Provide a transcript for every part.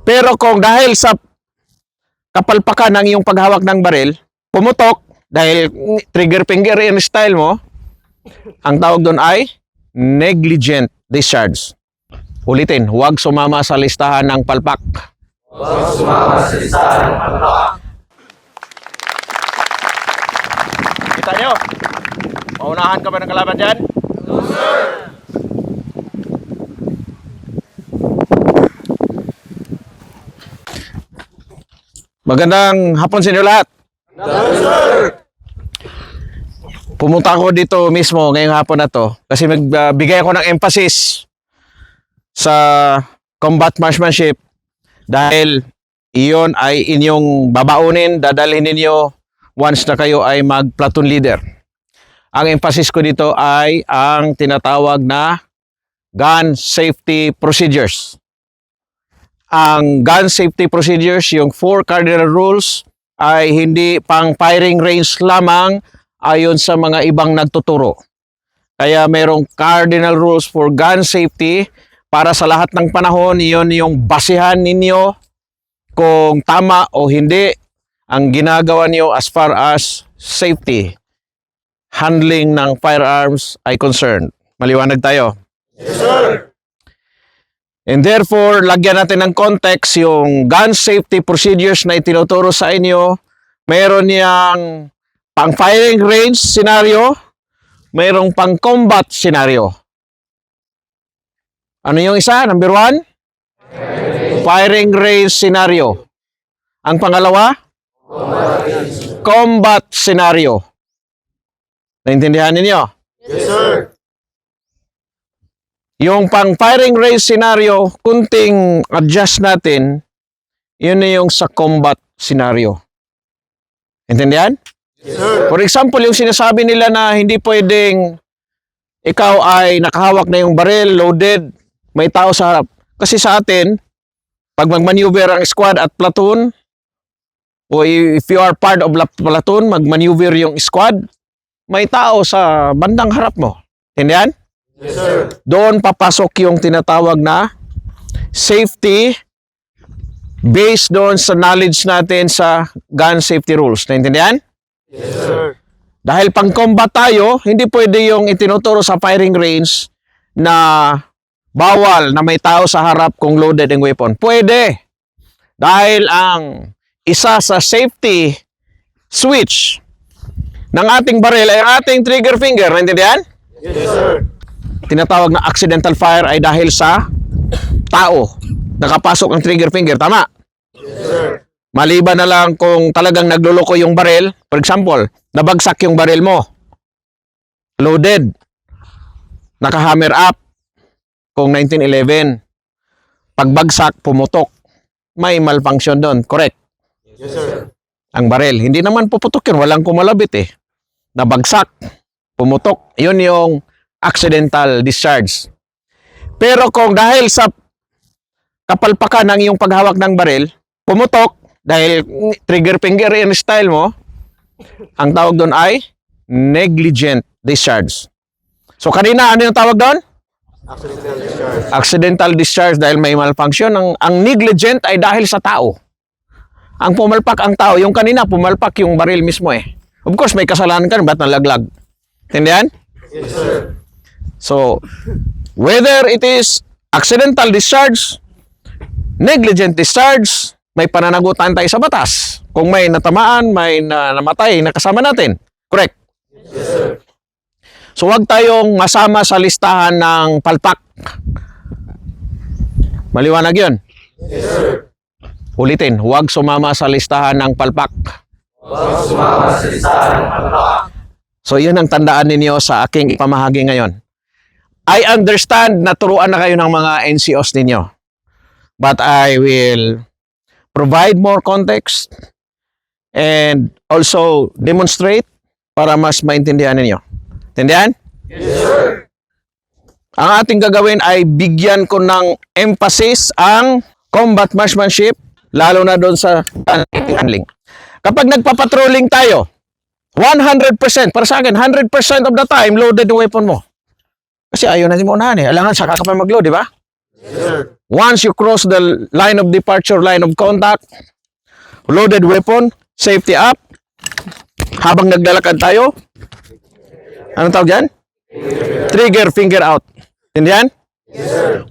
Pero kung dahil sa kapalpakan ng iyong paghawak ng baril, pumutok dahil trigger finger in style mo, ang tawag doon ay negligent discharge. Ulitin, huwag sumama sa listahan ng palpak. Huwag sumama sa listahan ng palpak. Kita nyo? Maunahan ka ba ng kalaban dyan? No, sir! Magandang hapon sa inyo lahat. No, sir! Pumunta ako dito mismo ngayong hapon na to kasi magbigay ako ng emphasis sa combat marksmanship dahil iyon ay inyong babaunin, dadalhin ninyo once na kayo ay mag-platoon leader. Ang emphasis ko dito ay ang tinatawag na gun safety procedures. Ang gun safety procedures, yung 4 cardinal rules, ay hindi pang firing range lamang ayon sa mga ibang nagtuturo. Kaya merong cardinal rules for gun safety para sa lahat ng panahon. Iyon yung basihan ninyo kung tama o hindi ang ginagawa niyo as far as safety, handling ng firearms ay concerned. Maliwanag tayo? Yes, sir! And therefore, lagyan natin ng context yung gun safety procedures na itinuturo sa inyo. Meron yang pang firing range scenario, mayroong pang combat scenario. Ano yung isa? Number 1? Firing range scenario. Ang pangalawa? Combat scenario. Naintindihan ninyo? Yes, sir! Yung pang firing range scenario, kunting adjust natin, yun na yung sa combat scenario. Intindihan? Yes, sir! For example, yung sinasabi nila na hindi pwedeng ikaw ay nakahawak na yung baril, loaded, may tao sa harap. Kasi sa atin, pag mag-maneuver ang squad at platoon, o if you are part of platoon, mag-maneuver yung squad, may tao sa bandang harap mo. Intindihan? Yes, sir! Doon papasok yung tinatawag na safety based doon sa knowledge natin sa gun safety rules. Naintindihan? Yes, sir! Dahil pang combat tayo, hindi pwede yung itinuturo sa firing range na bawal na may tao sa harap kung loaded ang weapon. Pwede. Dahil ang isa sa safety switch ng ating baril ay ang ating trigger finger. Naintindihan? Yes, sir! Tinatawag na accidental fire ay dahil sa tao. Nakapasok ang trigger finger. Tama? Yes, sir! Maliban na lang kung talagang nagluloko yung baril. For example, nabagsak yung baril mo. Loaded. Naka-hammer up. Kung 1911. Pagbagsak, pumutok. May malfunction doon. Correct. Yes, sir! Ang baril. Hindi naman puputok yun. Walang kumalabit eh. Nabagsak. Pumutok. Yun yung accidental discharge. Pero kung dahil sa kapalpakan ng iyong paghawak ng baril, pumutok dahil trigger finger in style mo, ang tawag doon ay negligent discharge. So kanina, ano yung tawag doon? Accidental discharge. Accidental discharge dahil may malfunction. Ang negligent ay dahil sa tao. Ang pumalpak ang tao. Yung kanina, pumalpak yung baril mismo eh. Of course, may kasalanan ka, ba't nalaglag? Tindihan? Yes, sir! So, whether it is accidental discharge, negligent discharge, may pananagutan tayo sa batas. Kung may natamaan, may namatay na kasama natin. Correct? Yes, sir! So, huwag tayong masama sa listahan ng palpak. Maliwanag yun? Yes, sir! Ulitin, huwag sumama sa listahan ng palpak. Huwag sumama sa listahan ng palpak. So, yun ang tandaan ninyo sa aking pamahagi ngayon. I understand na turuan na kayo ng mga NCOs ninyo. But I will provide more context and also demonstrate para mas maintindihan ninyo. Tindihan? Yes, sir! Ang ating gagawin ay bigyan ko ng emphasis ang combat marksmanship, lalo na doon sa handling. Kapag nagpapatrolling tayo, 100%, para sa akin, 100% of the time, loaded yung weapon mo. Kasi ayaw natin maunahan eh. Alangan, saka ka pa mag-load, di ba? Once you cross the line of departure, line of contact, loaded weapon, safety up, habang naglalakad tayo, anong tawag dyan? Trigger finger out. Tindihan?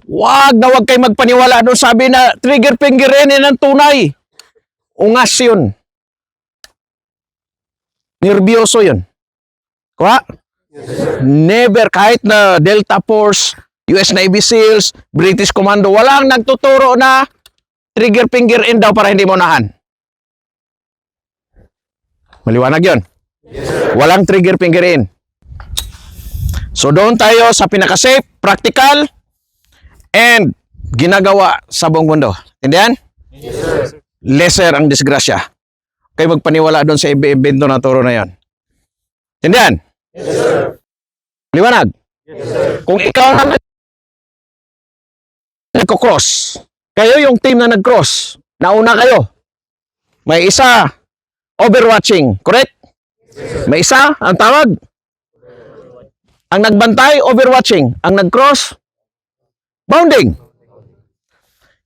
Wag na wag kayo magpaniwala doon sabi na trigger finger yan ang tunay. Ungas yun. Nervyoso yun. Kuha? Never, kahit na Delta Force, US Navy SEALs, British Commando, walang nagtuturo na trigger finger in daw para hindi mo nahan. Maliwanag yun. Walang trigger finger in. So doon tayo sa pinaka-safe, practical, and ginagawa sa buong mundo. Tindihan? Lesser ang disgrasya. Kayo magpaniwala doon sa ibento na turo na yon. Tindihan? Liwanag? Kung ikaw na nagko-cross, kayo yung team na nag-cross, nauna kayo. May isa, overwatching, correct? May isa, ang tawag? Ang nagbantay, overwatching. Ang nag-cross, bounding.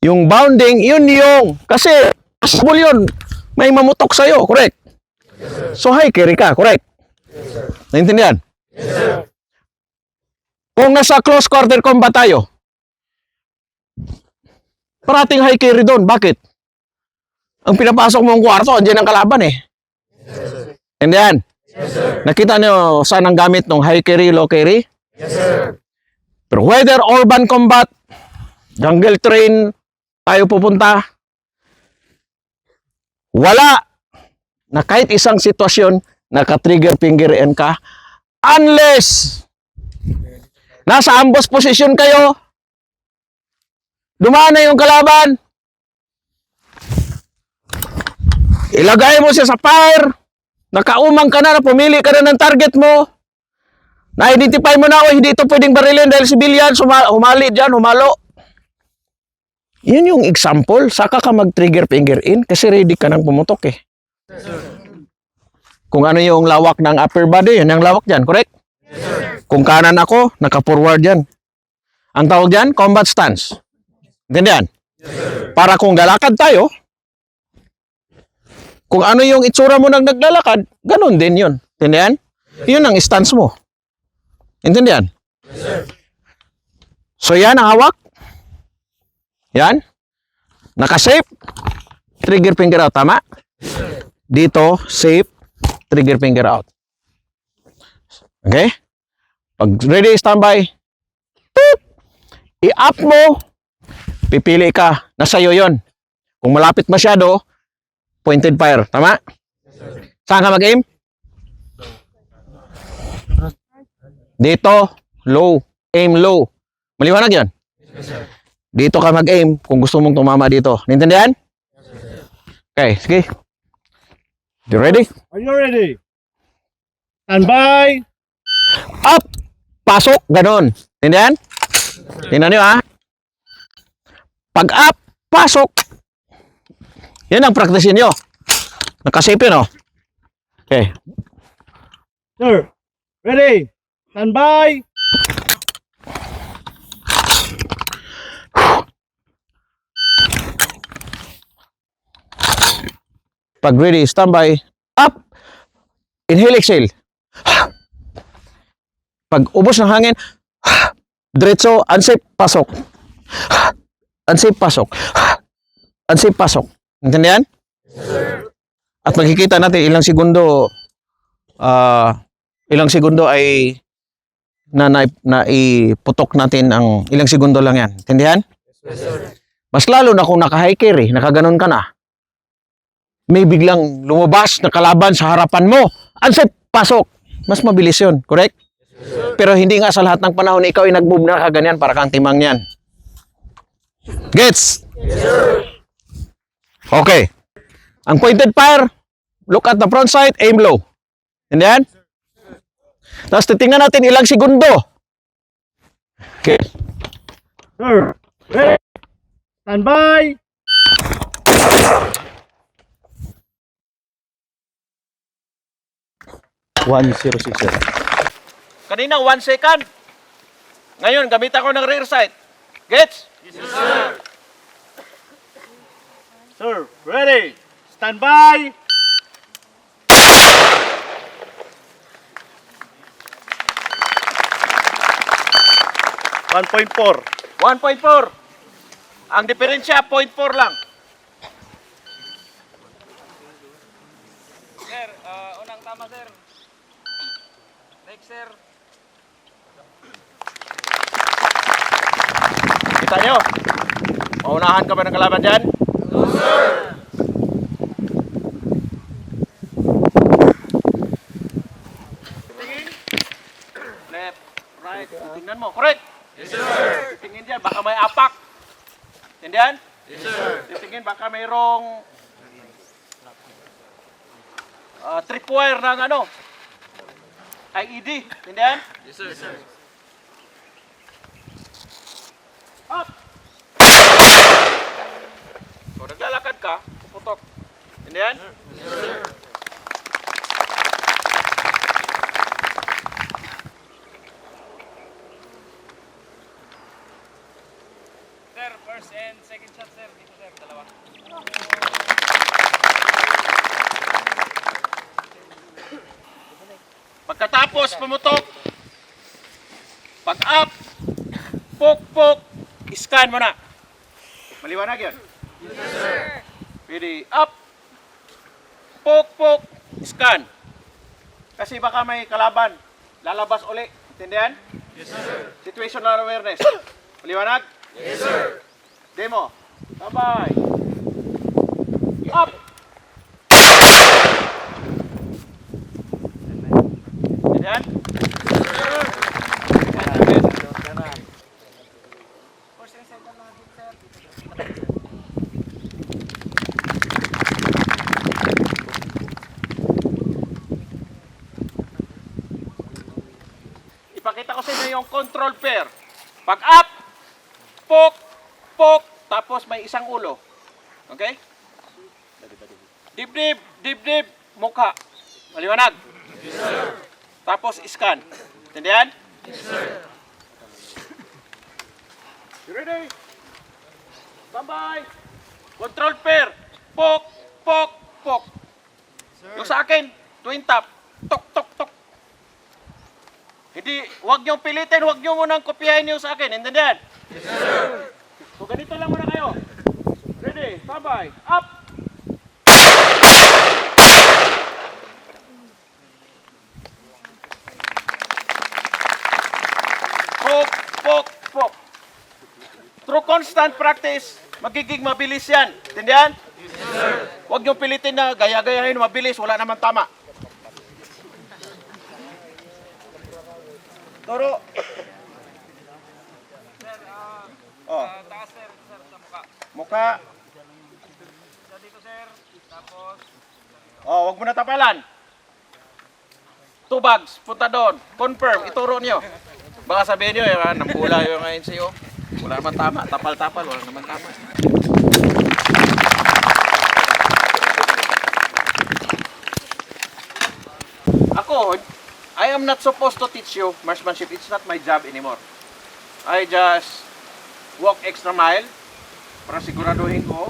Yung bounding, yun yung, kasi, possible yun, may mamutok sa'yo, correct? So, high carry ka, correct? Naintindihan? Kung nasa close quarter combat tayo, parating high carry doon. Bakit? Ang pinapasok mo ang kwarto, andyan ang kalaban eh. Tindihan? Nakita niyo saan ang gamit ng high carry, low carry? Pero whether urban combat, jungle train, tayo pupunta, wala na kahit isang sitwasyon naka-trigger finger in ka unless nasa ambush position kayo, dumaan na yung kalaban, ilagay mo siya sa fire, nakaumang ka na, pumili ka na ng target mo, na-identify mo na, hindi ito pwedeng barilin dahil civilian, humali dyan, humalo. Yun yung example, saka ka mag-trigger finger in kasi ready ka nang pumutok eh. Kung ano yung lawak ng upper body, yun ang lawak dyan, correct? Kung kanan ako, naka-forward dyan. Ang tawag dyan, combat stance. Ganyan. Para kung lalakad tayo, kung ano yung itsura mo nang naglalakad, ganun din yun. Intindihan? Yun ang stance mo. Intindihan? So yan ang hawak. Yan. Naka-safe. Trigger finger out. Tama? Dito, safe. Trigger finger out. Okay? Pag ready, standby. Toop! I-up mo. Pipili ka. Nasa'yo yun. Kung malapit masyado, pointed fire. Tama? Saan ka mag-aim? Dito, low. Aim low. Maliwanag yan? Dito ka mag-aim kung gusto mong tumama dito. Naintindihan? Okay, sige. You ready? Are you ready? Stand by. Up! Pasok! Ganon. Naintindihan? Tingnan nyo ha. Pag up, pasok. Yan ang practice nyo. Nakasip yun, oh. Okay. Sir, ready? Stand by. Pag ready, standby. Up! Inhale, exhale. Pag ubos ng hangin, diretso, unsafe, pasok. Unsafe, pasok. Unsafe, pasok. Intindihan? At makikita natin ilang segundo ay na iputok natin ang ilang segundo lang yan. Intindihan? Mas lalo na kung naka-high carry, nakaganon ka na. May biglang lumabas na kalaban sa harapan mo. Unsafe, pasok. Mas mabilis yun, correct? Pero hindi nga sa lahat ng panahon ikaw ay nag-move na kaganyan para kang timang yan. Gets? Okay. Ang pointed fire, look at the front sight, aim low. And then? Tapos titingnan natin ilang segundo. Okay. Sir, ready? Stand by. Kanina 1 second. Ngayon, gamit ako ng rear sight. Gets? Sir, ready. Stand by. $1.4. 1.4. Ang diferensya, 0.4 lang. Sir, unang tama sir. Next sir. Kita nyo? Maunahan ka ba ng kalaban dyan? Left, right, tingnan mo. Correct! Yes, sir! Tingin dyan, baka may apak. Tindihan? Yes, sir! Titingin, baka mayroong tripwire ng ano, IED. Tindihan? Yes, sir! Up! Kung naglalakad ka, puputok. Tindihan? Yes, sir! Sir, first and second shot sir. Dito sir, dalawa. Pagkatapos pumutok, pag up, pok, scan mo na. Maliwanag yun? Yes, sir. Pwede up, pok, scan. Kasi baka may kalaban, lalabas uli. Intindihan? Yes, sir. Situational awareness. Maliwanag? Yes, sir. Demo. Bye-bye. Up. Intindihan? First and second lang dito sir. Ipakita ko sa inyo yung control pair. Pag up, pok, tapos may isang ulo. Okay? Dibdib, mukha. Maliwanag? Yes, sir. Tapos scan. Intindihan? Yes, sir. You ready? Bye-bye. Control pair. Pok. Yung sa akin, twin tap. Tok. Hindi, huwag niyong pilitin, huwag niyo munang kopyahin yung sa akin. Intindihan? Yes, sir. So, ganito lang muna kayo. Ready? Bye-bye. Up! Pok. Through constant practice, magiging mabilis yan. Intindihan? Yes, sir. Huwag niyong pilitin na gaya-gayahin mabilis, wala naman tama. Turo. Sir, Oh, taas sir, sir sa mukha. mukha. So dito sir, tapos Oh, wag mo na tapalan. 2 bags, punta doon. Confirm, ituro niyo. Baka sabihin niyo, nampula yung NCO. Wala naman tama, tapal-tapal, wala naman tama. Ako, I am not supposed to teach you marksmanship. It's not my job anymore. I just walk extra mile para siguraduhin ko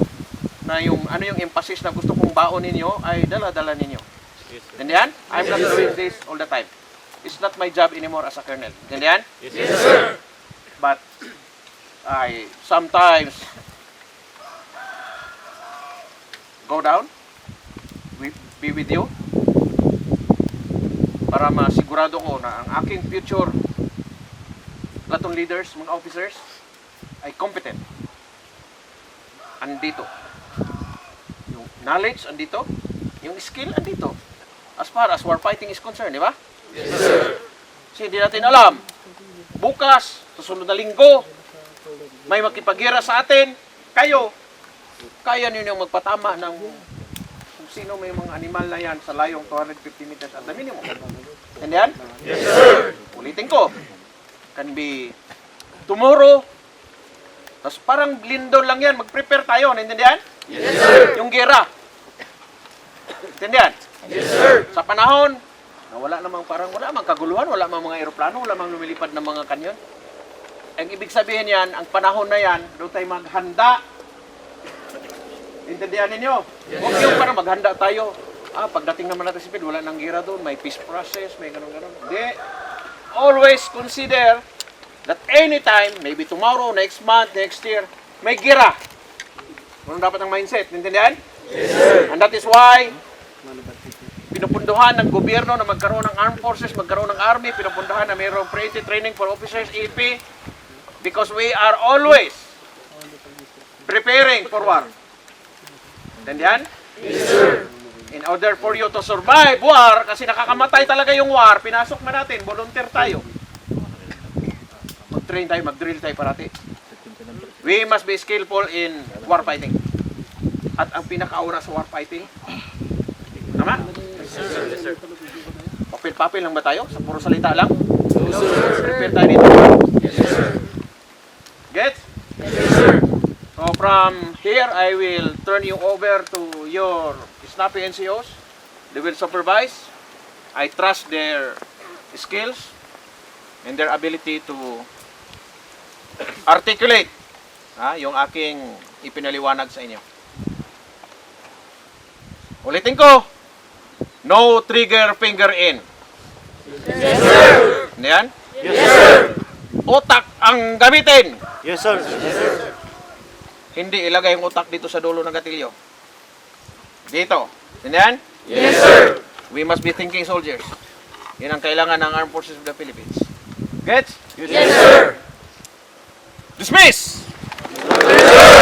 na yung yung emphasis na gusto kong baon ninyo ay dala-dala ninyo. Intindihan? I'm not doing this all the time. It's not my job anymore as a colonel. Intindihan? Yes, sir. But I sometimes go down, be with you, para masigurado ko na ang aking future platoon leaders, mga officers, ay competent. Andito. Yung knowledge, andito. Yung skill, andito. As far as war fighting is concerned, di ba? Yes, sir. Kasi hindi natin alam. Bukas, susunod na linggo, may makipagira sa atin. Kayo, kaya ninyo magpatama ng kung sino may mga animal na yan sa layong 250 meters at the minimum. Intindihan? Yes, sir. Ulitin ko. Can be tomorrow. Tapos parang lindol lang yan. Mag-prepare tayo. Naintindihan? Yes, sir. Yung gera. Intindihan? Yes, sir. Sa panahon na wala namang kaguluhan, wala namang mga eroplano, wala namang lumilipad ng mga kanyon. Ang ibig sabihin yan, ang panahon na yan, doon tayo maghanda. Intindihan ninyo? Huwag yung para maghanda tayo. Pagdating naman natin sa PID, wala nang gira doon, may peace process, may ganun-ganun. Hindi. Always consider that anytime, maybe tomorrow, next month, next year, may gira. Ganun dapat ang mindset. Intindihan? Yes, sir. And that is why, pinupunduhan ng gobyerno na magkaroon ng armed forces, magkaroon ng army, pinupunduhan na mayroong pre-entry training for officers, EP, because we are always preparing for war. Intindihan? Yes, sir. In order for you to survive war, kasi nakakamatay talaga yung war, pinasok na natin, volunteer tayo. Mag-train tayo, mag-drill tayo parati. We must be skillful in war fighting. At ang pinakauna sa war fighting, tama? Yes, sir. Papel-papel lang ba tayo? Sa puro salita lang? No, sir. Prepare tayo dito. Yes, sir. Gets? Yes, sir. So from here, I will turn you over to your snappy NCOs. They will supervise. I trust their skills and their ability to articulate yung aking ipinaliwanag sa inyo. Ulitin ko, no trigger finger in. Yes, sir. Ano yan? Yes, sir. Utak ang gamitin. Yes, sir. Hindi ilagay yung utak dito sa dulo ng gatilyo. Dito. Yan? Yes, sir. We must be thinking soldiers. Yan ang kailangan ng Armed Forces of the Philippines. Gets? Yes, sir. Dismiss!